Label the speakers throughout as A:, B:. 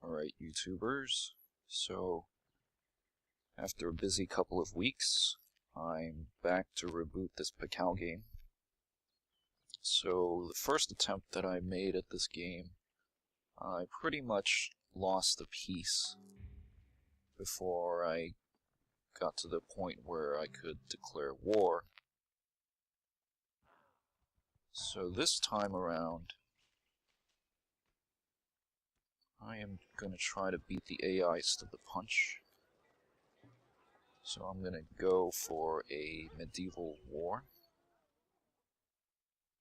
A: Alright, YouTubers, so after a busy couple of weeks, I'm back to reboot this Pacal game. So the first attempt that I made at this game, I pretty much lost the piece before I got to the point where I could declare war. So this time around, I am going to try to beat the AIs to the punch. So I'm going to go for a medieval war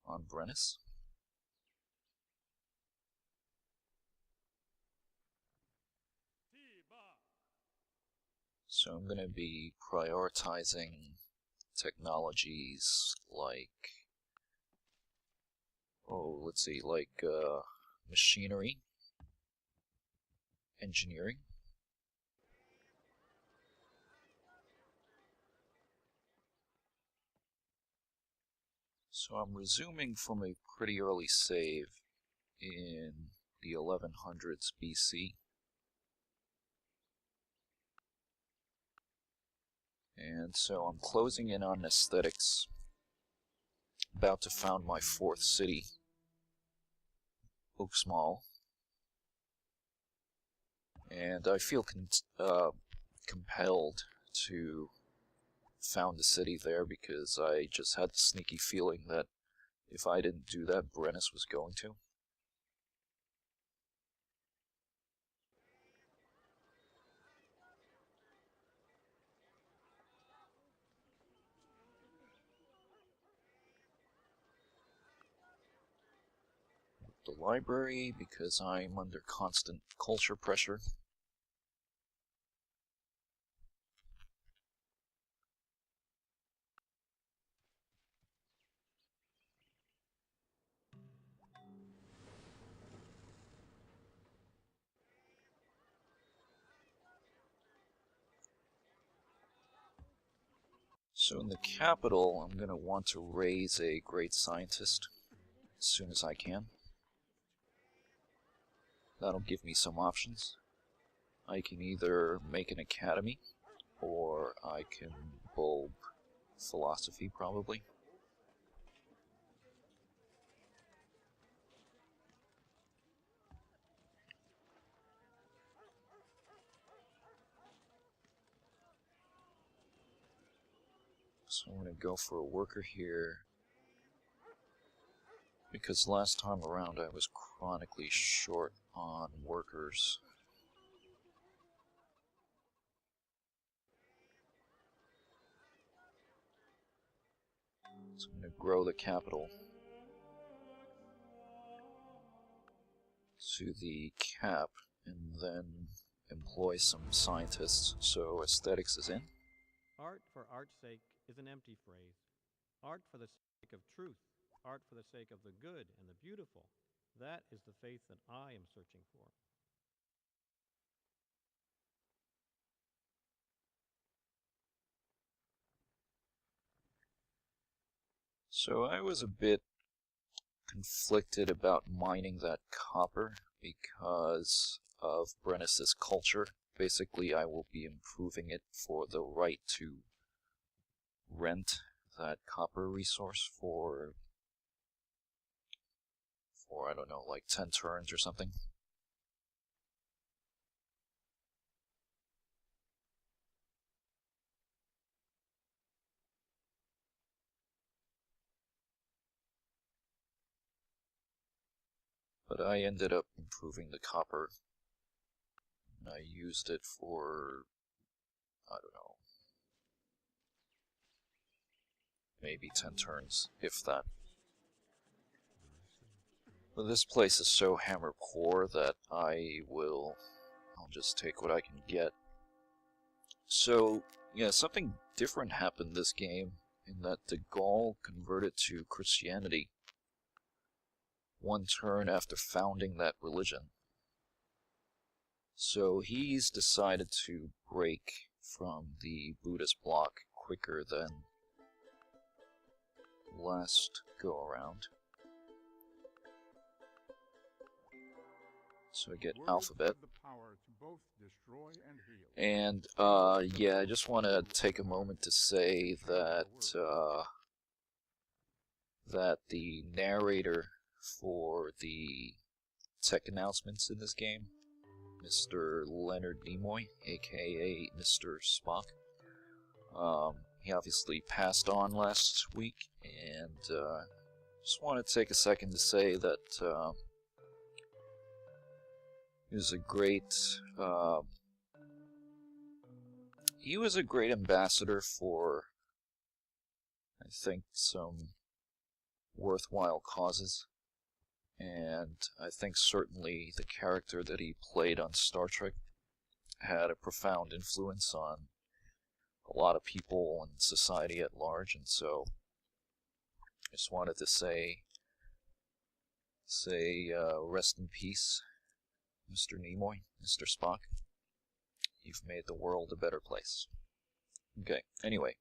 A: on Brennus. So I'm going to be prioritizing technologies like, machinery, engineering. So I'm resuming from a pretty early save in the 1100s BC. And so I'm closing in on aesthetics, about to found my fourth city, Uxmal, and I feel compelled to found a city there because I just had the sneaky feeling that if I didn't do that, Brennus was going to. The library, because I'm under constant culture pressure. So in the capital, I'm going to want to raise a great scientist as soon as I can. That'll give me some options. I can either make an academy, or I can bulb philosophy, probably. So I'm going to go for a worker here, because last time around I was chronically short on workers. So I'm going to grow the capital to the cap, and then employ some scientists, so aesthetics is in.
B: Art for art's sake is an empty phrase. Art for the sake of truth, art for the sake of the good and the beautiful, that is the faith that I am searching for.
A: So I was a bit conflicted about mining that copper because of Brennus's culture. Basically, I will be improving it for the right to rent that copper resource for I don't know, like 10 turns or something. But I ended up improving the copper, and I used it for, I don't know, maybe 10 turns, if that. But this place is so hammer poor that I'll just take what I can get. So, yeah, something different happened this game, in that the Gaul converted to Christianity one turn after founding that religion. So he's decided to break from the Buddhist bloc quicker than last go around. So I get alphabet.
C: The power to both destroy and heal.
A: And, yeah, I just want to take a moment to say that, that the narrator for the tech announcements in this game, Mr. Leonard Nimoy, aka Mr. Spock, he obviously passed on last week, and just want to take a second to say that he was a great ambassador for, I think, some worthwhile causes, and I think certainly the character that he played on Star Trek had a profound influence on a lot of people and society at large, and so I just wanted to say rest in peace, Mr. Nimoy, Mr. Spock. You've made the world a better place. Okay, anyway,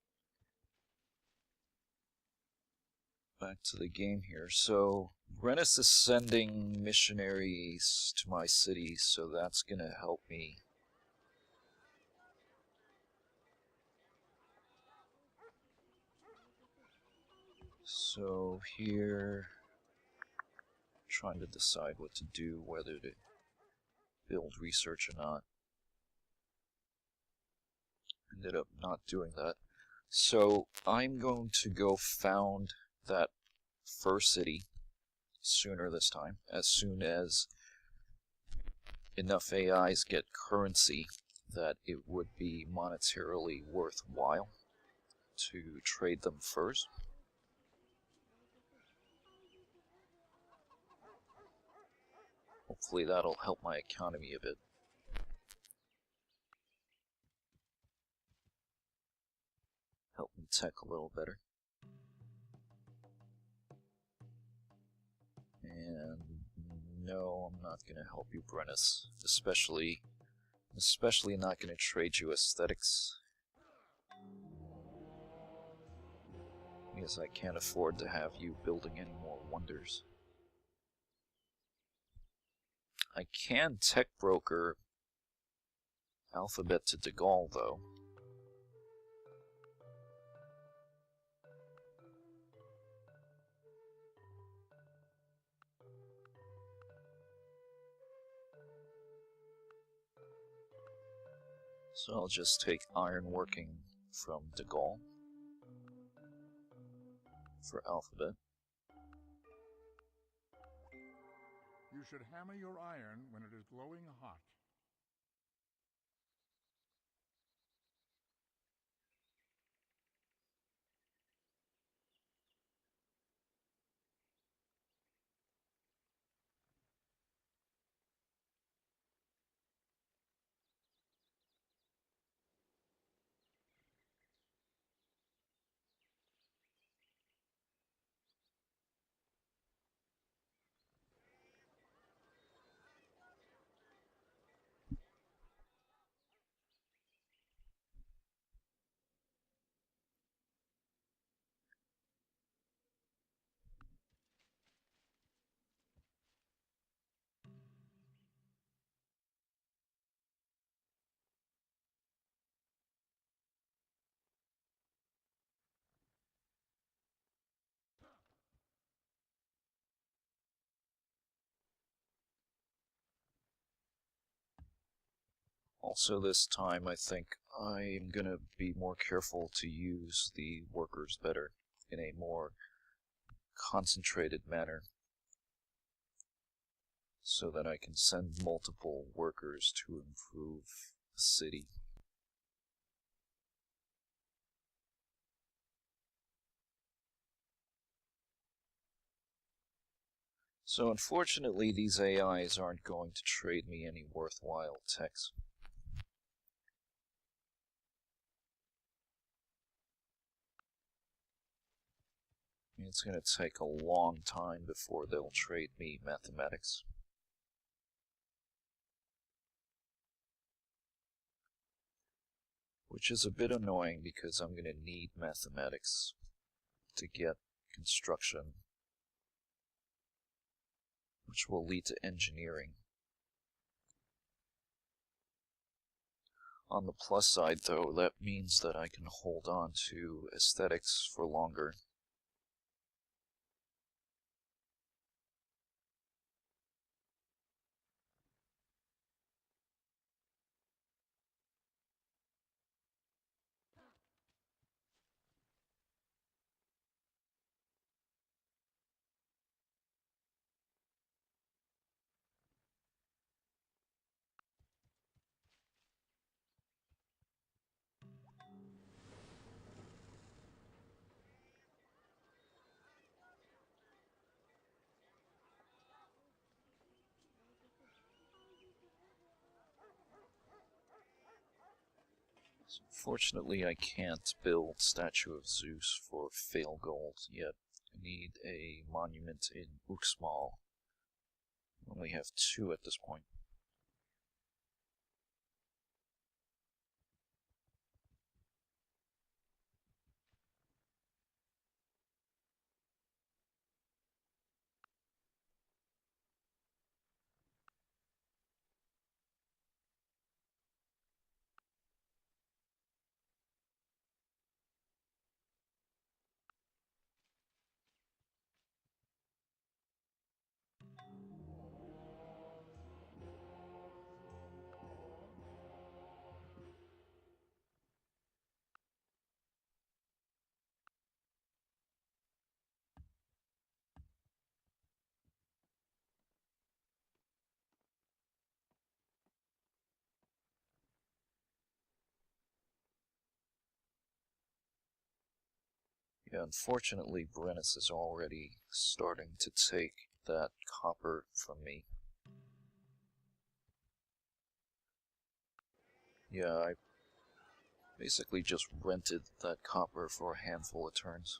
A: back to the game here. So Rennis is sending missionaries to my city, so that's gonna help me. So here, trying to decide what to do, whether to build research or not. Ended up not doing that. So I'm going to go found that first city sooner this time, as soon as enough AIs get currency that it would be monetarily worthwhile to trade them first. Hopefully that'll help my economy a bit. Help me tech a little better. And no, I'm not going to help you, Brennis. Especially not going to trade you aesthetics. Because I can't afford to have you building any more wonders. I can tech broker Alphabet to De Gaulle, though. So I'll just take ironworking from De Gaulle for Alphabet.
C: You should hammer your iron when it is glowing hot.
A: Also this time I think I'm going to be more careful to use the workers better in a more concentrated manner so that I can send multiple workers to improve the city. So unfortunately these AIs aren't going to trade me any worthwhile techs. It's going to take a long time before they'll trade me mathematics. Which is a bit annoying because I'm going to need mathematics to get construction, which will lead to engineering. On the plus side, though, that means that I can hold on to aesthetics for longer. Fortunately, I can't build Statue of Zeus for Fail Gold yet. I need a monument in Uxmal. I only have 2 at this point. Yeah, unfortunately, Brennus is already starting to take that copper from me. Yeah, I basically just rented that copper for a handful of turns.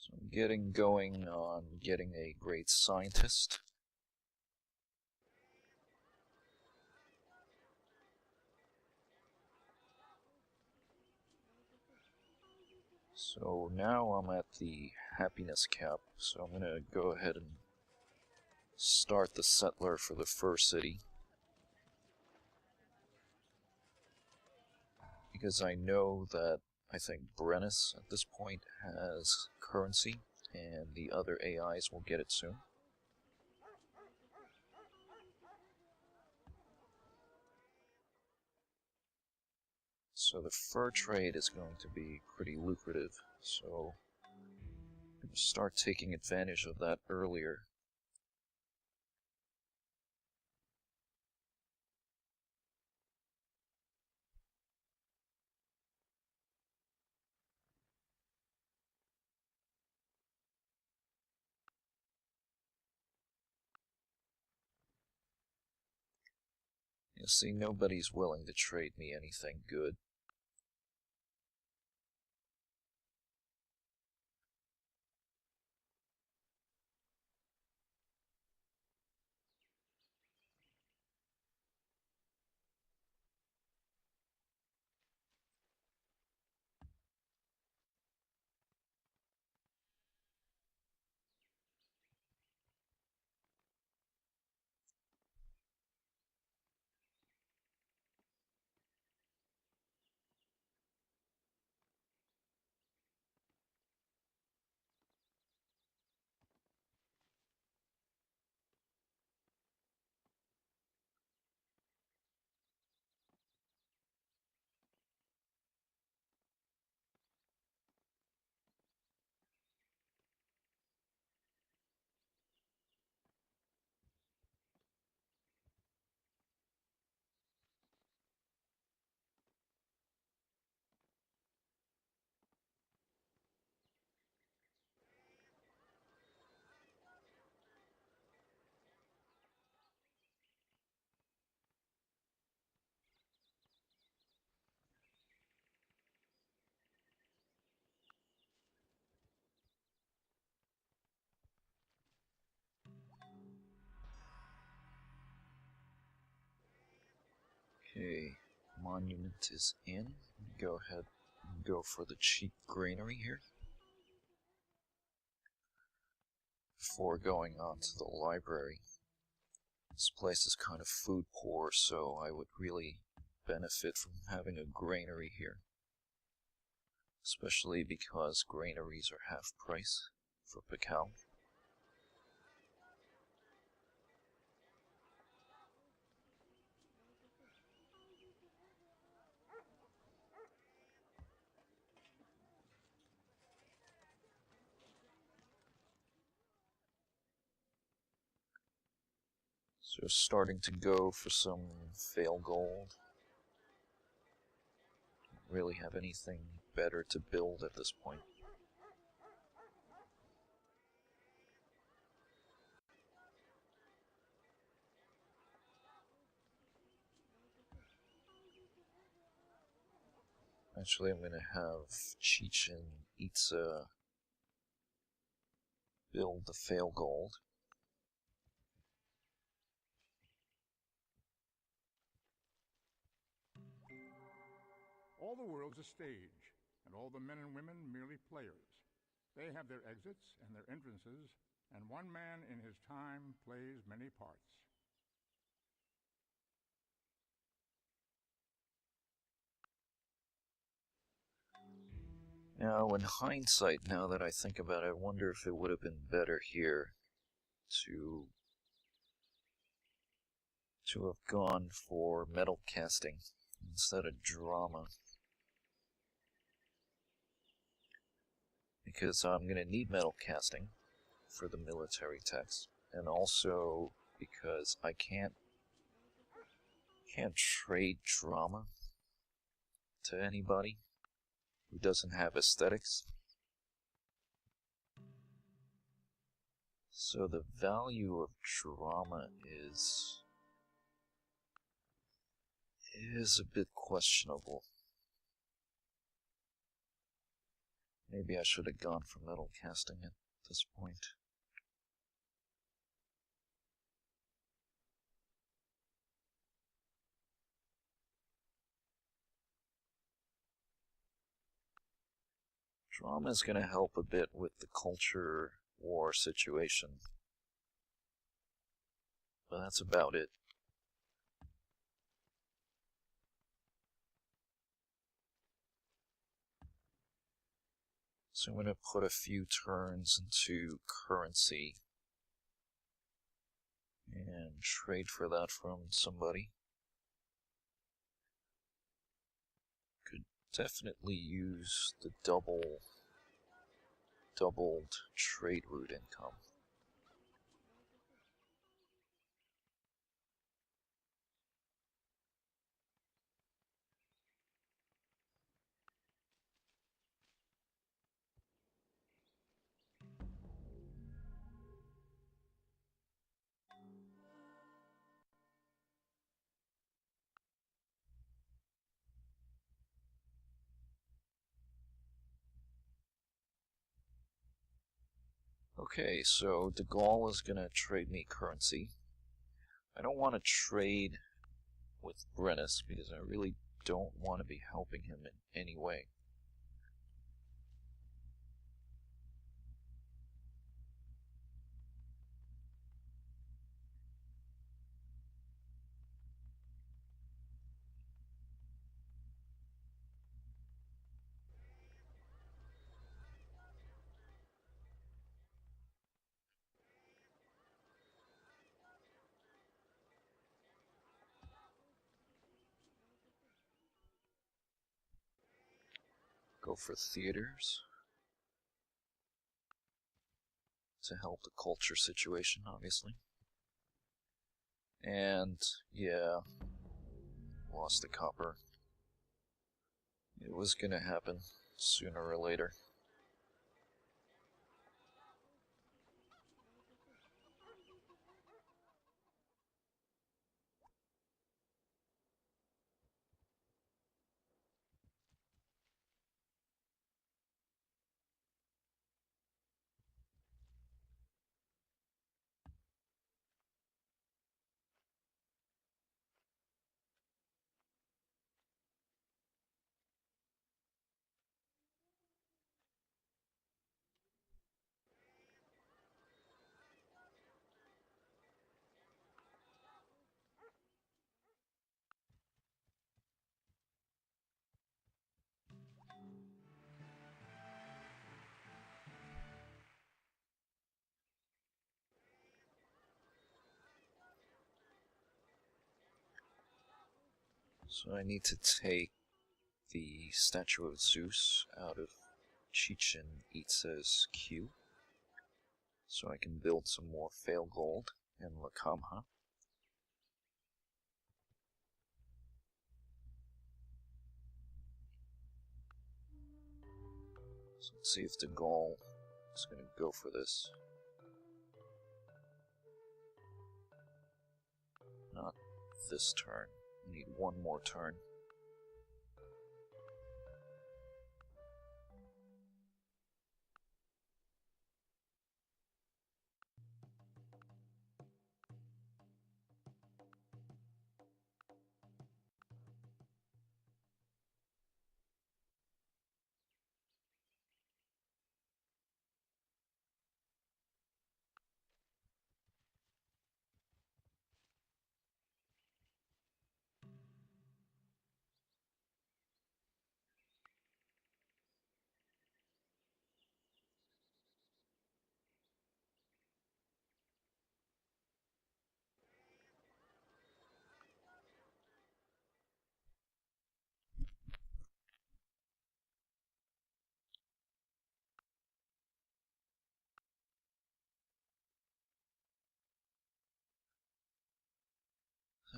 A: So I'm getting going on getting a great scientist. So now I'm at the happiness cap, so I'm gonna go ahead and start the settler for the Fur City. Because I know that I think Brennus at this point has currency, and the other AIs will get it soon. So the fur trade is going to be pretty lucrative, so I'm going to start taking advantage of that earlier. You see, nobody's willing to trade me anything good. Okay, monument is in. Go ahead and go for the cheap granary here. Before going on to the library. This place is kind of food poor, so I would really benefit from having a granary here. Especially because granaries are half price for Pacal. So starting to go for some fail gold. Don't really have anything better to build at this point. Actually, I'm gonna have Cheech and Itza build the fail gold.
C: All the world's a stage, and all the men and women merely players. They have their exits and their entrances, and one man in his time plays many parts.
A: Now, in hindsight, now that I think about it, I wonder if it would have been better here to have gone for metal casting instead of drama. Because I'm going to need metal casting for the military text, and also because I can't trade drama to anybody who doesn't have aesthetics. So the value of drama is a bit questionable. Maybe I should have gone for metal casting at this point. Drama is going to help a bit with the culture war situation, but that's about it. So I'm going to put a few turns into currency and trade for that from somebody. Could definitely use the doubled trade route income. Okay, so De Gaulle is going to trade me currency. I don't want to trade with Brennus because I really don't want to be helping him in any way. Go for theaters to help the culture situation, obviously. And, yeah, lost the copper. It was gonna happen sooner or later. So I need to take the statue of Zeus out of Chichen Itza's queue, so I can build some more fail gold in Lakamha. So let's see if the Gaul is going to go for this. Not this turn. I need one more turn.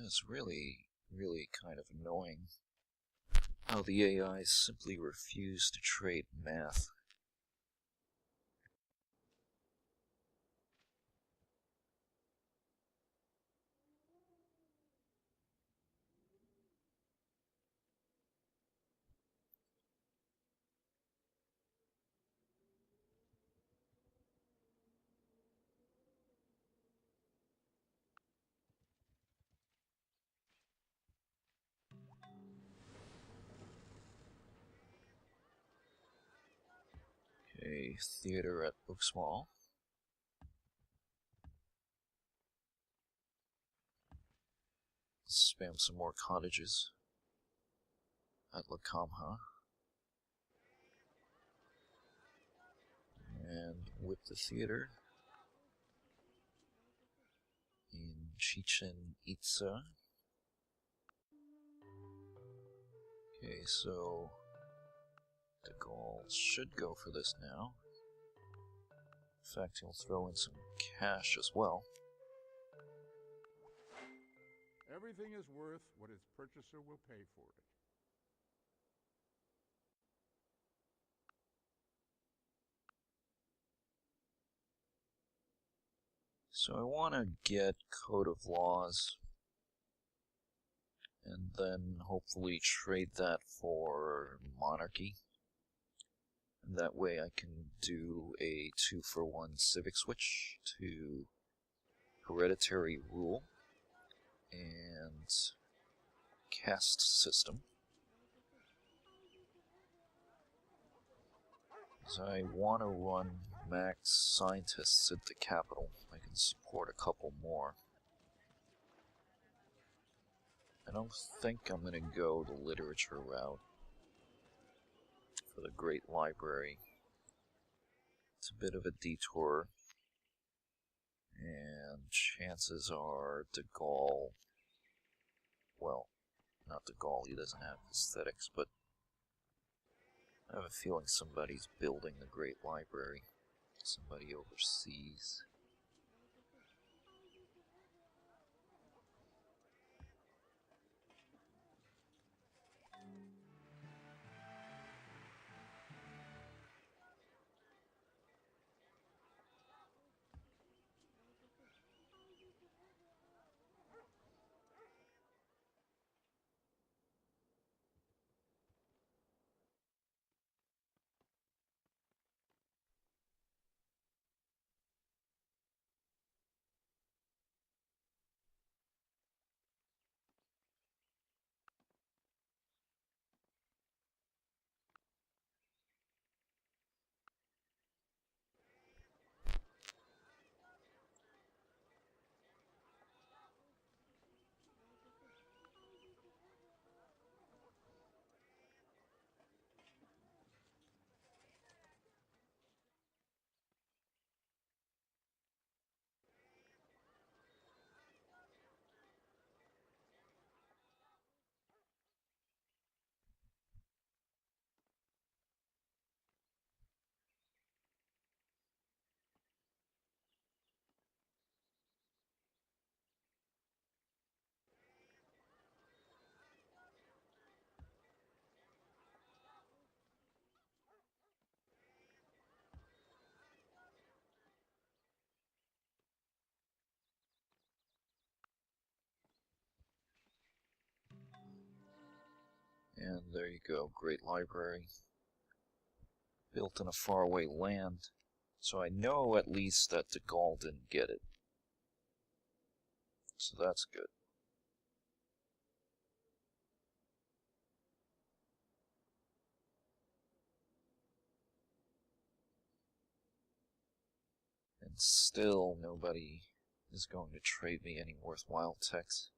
A: It's really kind of annoying how the AIs simply refuse to trade math. Okay, theater at Booksmall. Spam some more cottages at Lakamha. And with the theater in Chichen Itza. Okay, so the Gaul should go for this now. In fact, he'll throw in some cash as well.
C: Everything is worth what its purchaser will pay for it.
A: So I want to get Code of Laws and then hopefully trade that for Monarchy. And that way I can do a 2-for-1 civic switch to Hereditary Rule and Caste System. Because I want to run max scientists at the capital. I can support a couple more. I don't think I'm going to go the literature route for the Great Library. It's a bit of a detour, and chances are De Gaulle, well, not De Gaulle, he doesn't have aesthetics, but I have a feeling somebody's building the Great Library. Somebody overseas. And there you go, great library. Built in a faraway land. So I know at least that the Gaul didn't get it. So that's good. And still nobody is going to trade me any worthwhile texts.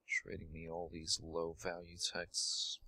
A: Trading me all these low value texts.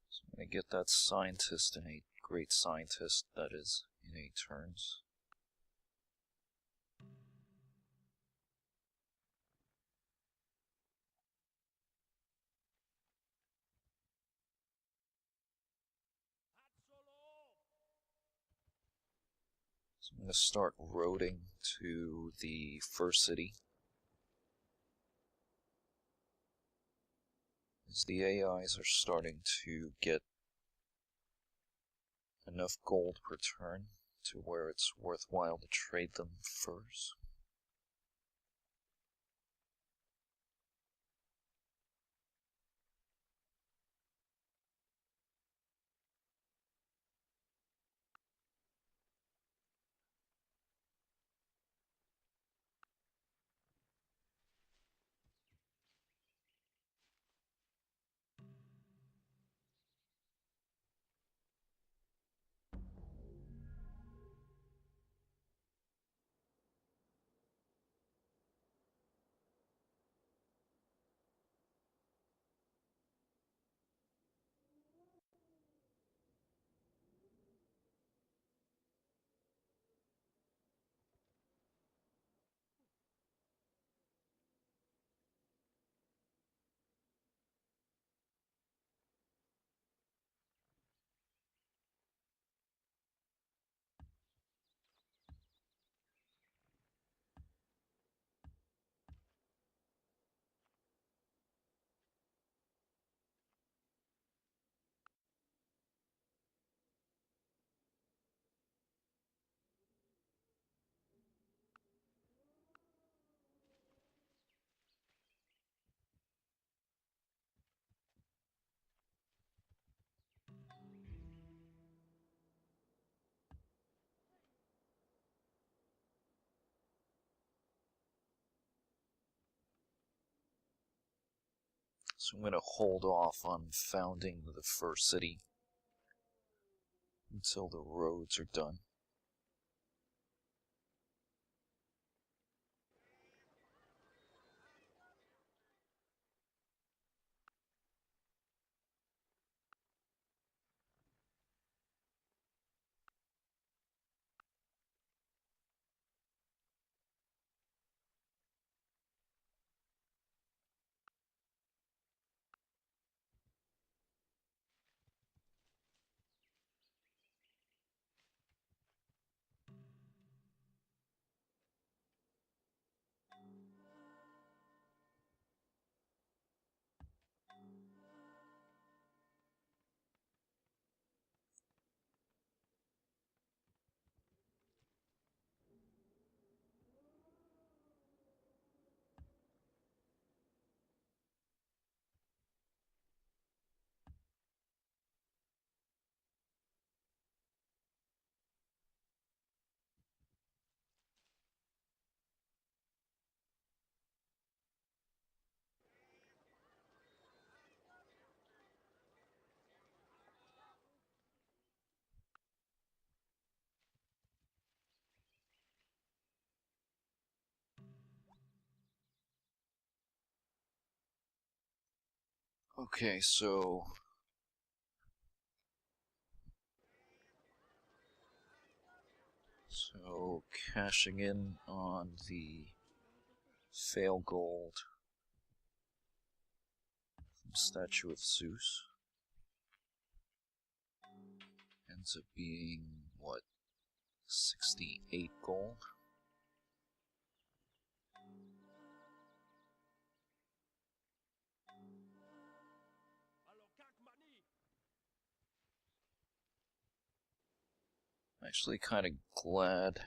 A: So I'm going to get that scientist and a great scientist, that is, in 8 turns. So I'm going to start roading to the first city. As the AIs are starting to get enough gold per turn to where it's worthwhile to trade them first. So I'm going to hold off on founding the first city until the roads are done. Okay, so cashing in on the fail gold from Statue of Zeus ends up being, what, 68 gold? I'm actually kind of glad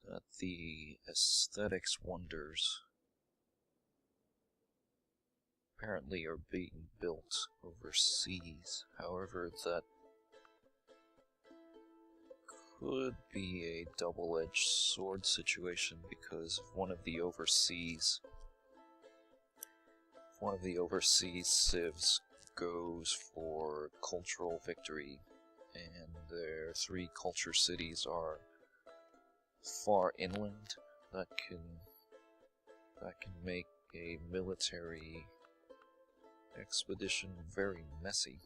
A: that the aesthetics wonders apparently are being built overseas. However, that could be a double-edged sword situation, because if one of the overseas civs goes for cultural victory, and their 3 culture cities are far inland, that can make a military expedition very messy.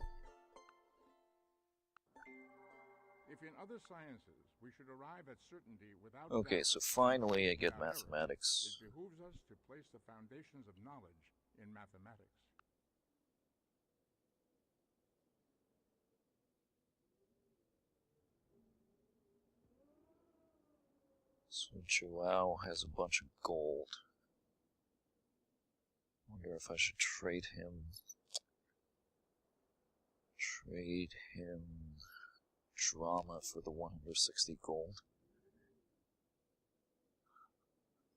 C: If in other sciences we should arrive at certainty without
A: Okay,
C: doubt,
A: so finally I get
C: without error,
A: mathematics.
C: it behooves us to place the foundations of knowledge in mathematics.
A: So Joao has a bunch of gold. Wonder if I should trade him drama for the 160 gold.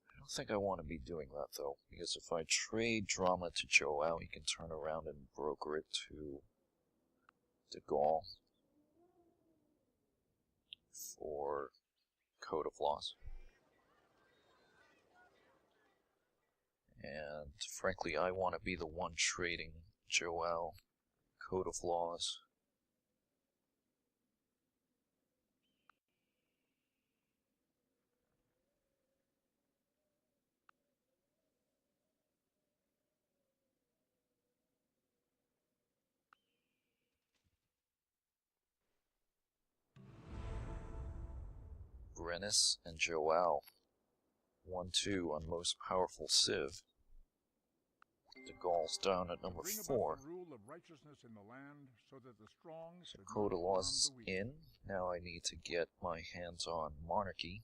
A: I don't think I want to be doing that though, because if I trade drama to Joao, he can turn around and broker it to Pacal for Code of Laws. And frankly, I want to be the one trading Joao Code of Laws. Rennis and Joao 1-2 on most powerful civ. Pakal's down at number 4. So Code of Laws is in. Now I need to get my hands on monarchy.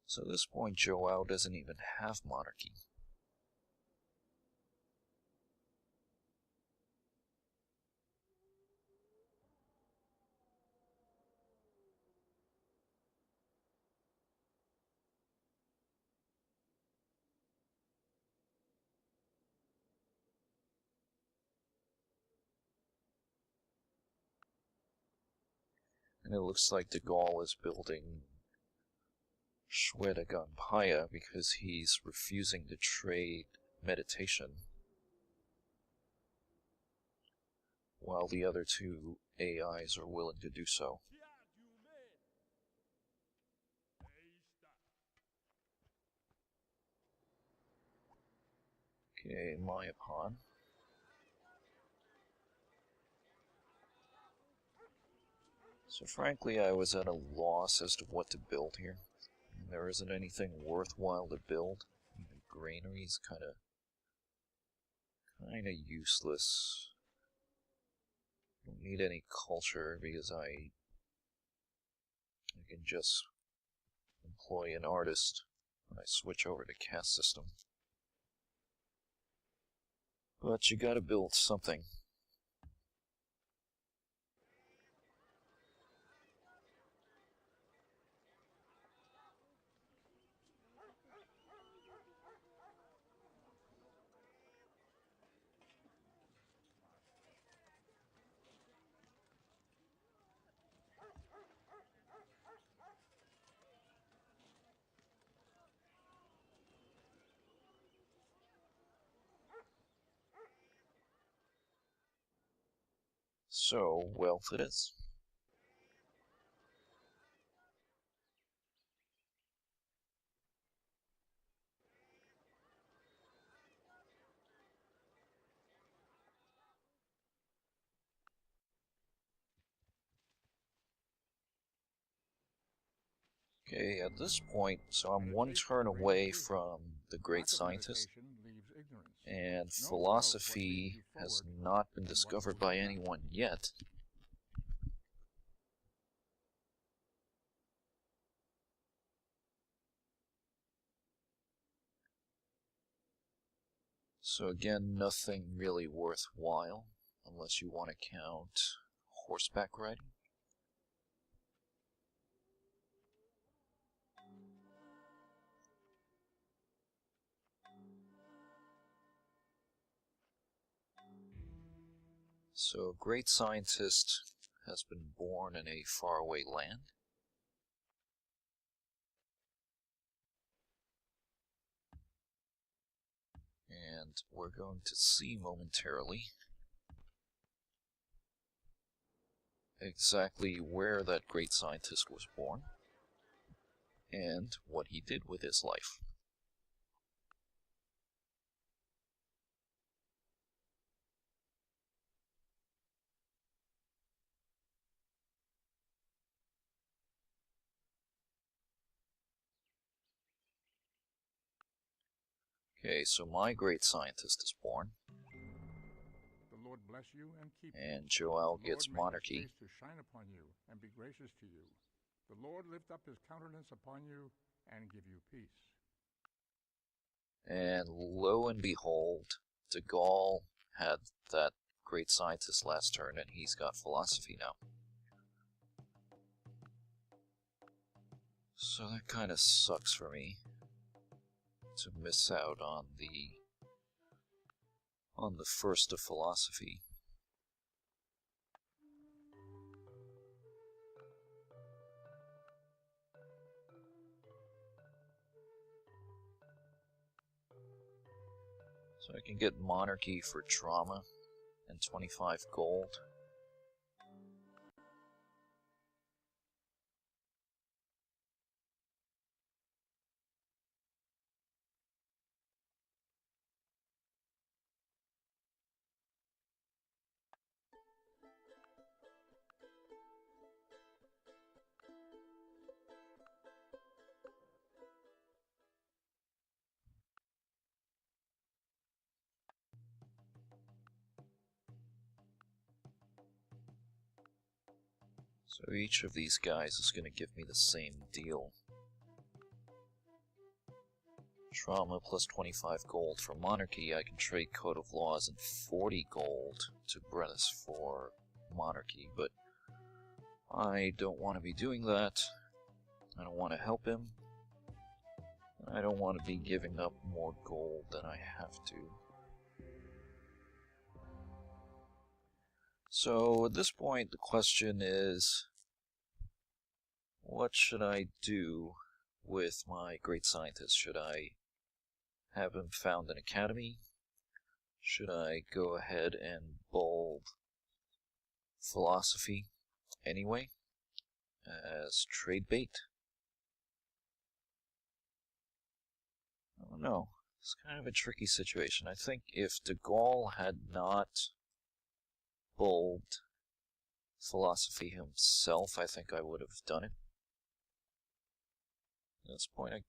A: So at this point, Joao doesn't even have monarchy. And it looks like Pacal is building Shweta because he's refusing to trade meditation, while the other 2 AIs are willing to do so. Okay, my pawn. So frankly, I was at a loss as to what to build here. There isn't anything worthwhile to build. The granary's kinda useless. Don't need any culture because I can just employ an artist when I switch over to caste system. But you gotta build something. So, wealth it is. Okay, at this point, so I'm one turn away from the Great Scientist, and philosophy has not been discovered by anyone yet. So again, nothing really worthwhile, unless you want to count horseback riding. So, a great scientist has been born in a faraway land. And we're going to see momentarily exactly where that great scientist was born and what he did with his life. Okay, so my great scientist is born.
C: The Lord bless you and keep you.
A: And Joel gets
C: The Lord
A: monarchy.
C: make his face to shine upon you and be gracious to you. The Lord lift up his countenance upon you and give you peace.
A: And lo and behold, de Gaulle had that great scientist last turn, and he's got philosophy now. So that kind of sucks for me to miss out on the first of philosophy. So I can get monarchy for trauma and 25 gold. So each of these guys is going to give me the same deal. Trauma plus 25 gold for monarchy. I can trade Code of Laws and 40 gold to Brennus for monarchy, but I don't want to be doing that. I don't want to help him. I don't want to be giving up more gold than I have to. So at this point the question is, what should I do with my great scientist? Should I have him found an academy? Should I go ahead and bold philosophy anyway as trade bait? I don't know. It's kind of a tricky situation. I think if de Gaulle had not bold philosophy himself, I think I would have done it. At this point, I'm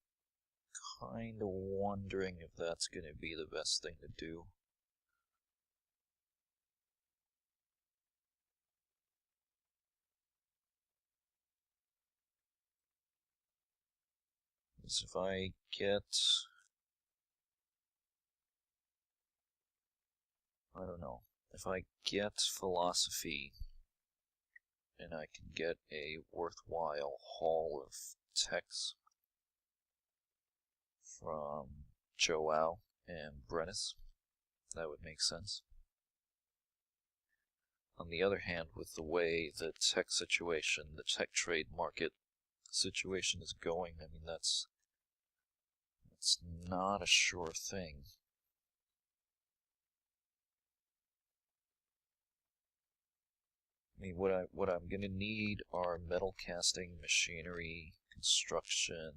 A: kind of wondering if that's going to be the best thing to do. Because if I get... I don't know. If I get philosophy, and I can get a worthwhile haul of texts from Joao and Brennus, that would make sense. On the other hand, with the way the tech situation, the tech trade market situation is going, I mean, that's not a sure thing. I mean, what I'm gonna need are metal casting, machinery, construction,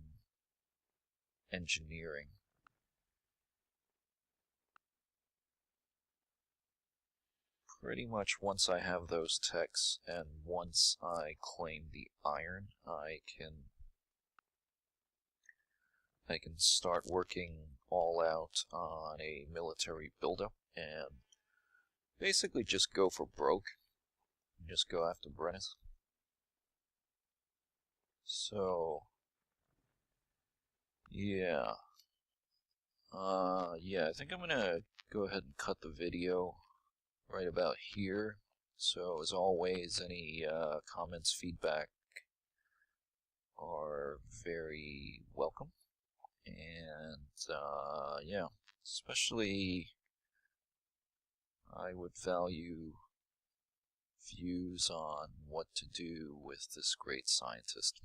A: engineering. Pretty much once I have those techs, and once I claim the iron, I can start working all out on a military buildup and basically just go for broke. Just go after Brennus. So, yeah. Yeah, I think I'm gonna go ahead and cut the video right about here. So, as always, any comments, feedback are very welcome. And, yeah, especially I would value views on what to do with this great scientist.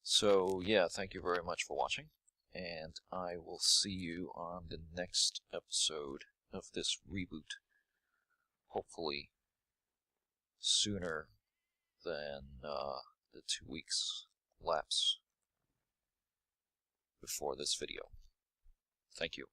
A: So, yeah, thank you very much for watching, and I will see you on the next episode of this reboot, hopefully sooner than the 2 weeks lapse before this video. Thank you.